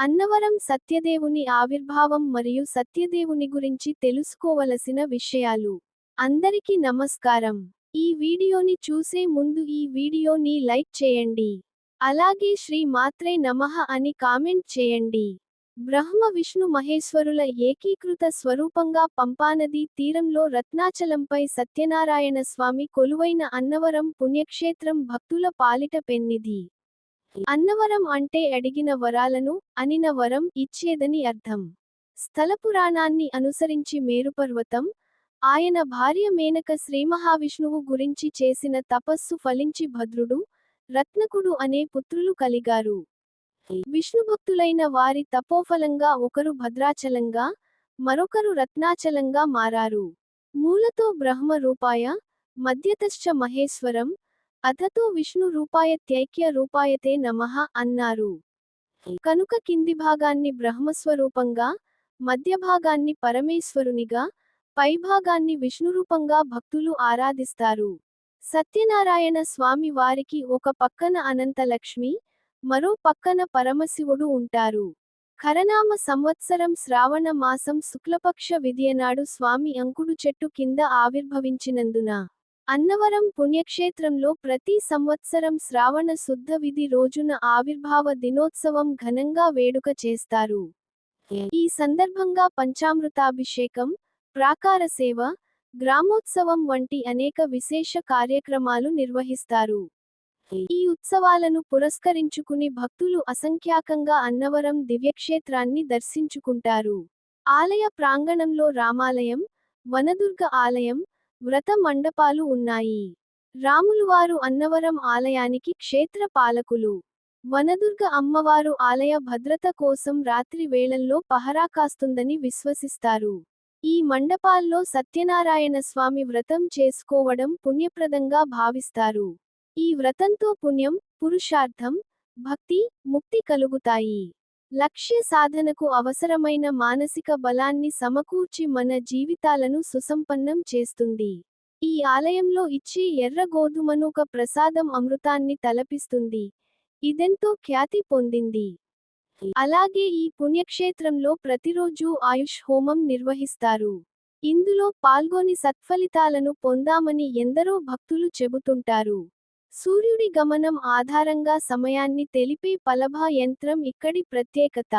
అన్నవరం సత్యదేవుని ఆవిర్భావం మరియు సత్యదేవుని గురించి తెలుసుకోవలసిన విషయాలు. అందరికీ నమస్కారం. ఈ వీడియోని చూసే ముందు ఈ వీడియోని లైక్ చేయండి. అలాగే శ్రీ మాత్రే నమః అని కామెంట్ చేయండి. బ్రహ్మ విష్ణు మహేశ్వరుల ఏకీకృత స్వరూపంగా పంపానదీ తీరంలో రత్నాచలంపై సత్యనారాయణ స్వామి కొలువైన అన్నవరం పుణ్యక్షేత్రం భక్తుల పాలిట పెన్నిధి. అన్నవరం అంటే అడిగిన వరాలను, అనిన వరం ఇచ్చేదని అర్థం. స్థల పురాణాన్ని అనుసరించి మేరుపర్వతం, ఆయన భార్య మేనక శ్రీమహావిష్ణువు గురించి చేసిన తపస్సు ఫలించి భద్రుడు, రత్నకుడు అనే పుత్రులు కలిగారు. విష్ణుభక్తులైన వారి తపోఫలంగా ఒకరు భద్రాచలంగా, మరొకరు రత్నాచలంగా మారారు. మూలతో బ్రహ్మ రూపాయ, మధ్యతశ్చ మహేశ్వరం, అథతో విష్ణు రూపాయత్యైక్య రూపాయతే నమః అన్నారు. కనుక కింది భాగాన్ని బ్రహ్మస్వరూపంగా, మధ్యభాగాన్ని పరమేశ్వరునిగా, పైభాగాన్ని విష్ణురూపంగా భక్తులు ఆరాధిస్తారు. సత్యనారాయణ స్వామి వారికి ఒక పక్కన అనంతలక్ష్మి, మరో పక్కన పరమశివుడు ఉంటారు. ఖరనామ సంవత్సరం శ్రావణ మాసం శుక్లపక్ష విదియనాడు స్వామి అంకుడు చెట్టు కింద ఆవిర్భవించినందున అన్నవరం పుణ్యక్షేత్రంలో ప్రతి సంవత్సరం శ్రావణ శుద్ధ విధి రోజున ఆవిర్భావ దినోత్సవం ఘనంగా వేడుక చేస్తారు. ఈ సందర్భంగా పంచామృతాభిషేకం, ప్రాకార సేవ, గ్రామోత్సవం వంటి అనేక విశేష కార్యక్రమాలు నిర్వహిస్తారు. ఈ ఉత్సవాలను పురస్కరించుకుని భక్తులు అసంఖ్యాకంగా అన్నవరం దివ్యక్షేత్రాన్ని దర్శించుకుంటారు. ఆలయ ప్రాంగణంలో రామాలయం, వనదుర్గ ఆలయం, వ్రత మండపాలు ఉన్నాయి. రాములువారు అన్నవరం ఆలయానికి క్షేత్ర పాలకులు. వనదుర్గ అమ్మవారు ఆలయ భద్రత కోసం రాత్రి వేళల్లో పహరా కాస్తుందని విశ్వసిస్తారు. ఈ మండపాల్లో సత్యనారాయణ స్వామి వ్రతం చేసుకోవడం పుణ్యప్రదంగా భావిస్తారు. ఈ వ్రతంతో పుణ్యం, పురుషార్థం, భక్తి, ముక్తి కలుగుతాయి. లక్ష్య సాధనకు అవసరమైన మానసిక బలాన్ని సమకూర్చి మన జీవితాలను సుసంపన్నం చేస్తుంది. ఈ ఆలయంలో ఇచ్చే ఎర్ర గోధుమనూక ప్రసాదం అమృతాన్ని తలపిస్తుంది. ఇదెంతో ఖ్యాతి పొందింది. అలాగే ఈ పుణ్యక్షేత్రంలో ప్రతిరోజూ ఆయుష్ హోమం నిర్వహిస్తారు. ఇందులో పాల్గొని సత్ఫలితాలను పొందామని ఎందరో భక్తులు చెబుతుంటారు. సూర్యుడి గమనం ఆధారంగా సమయాన్ని తెలిపే పలభా యంత్రం ఇక్కడి ప్రత్యేకత.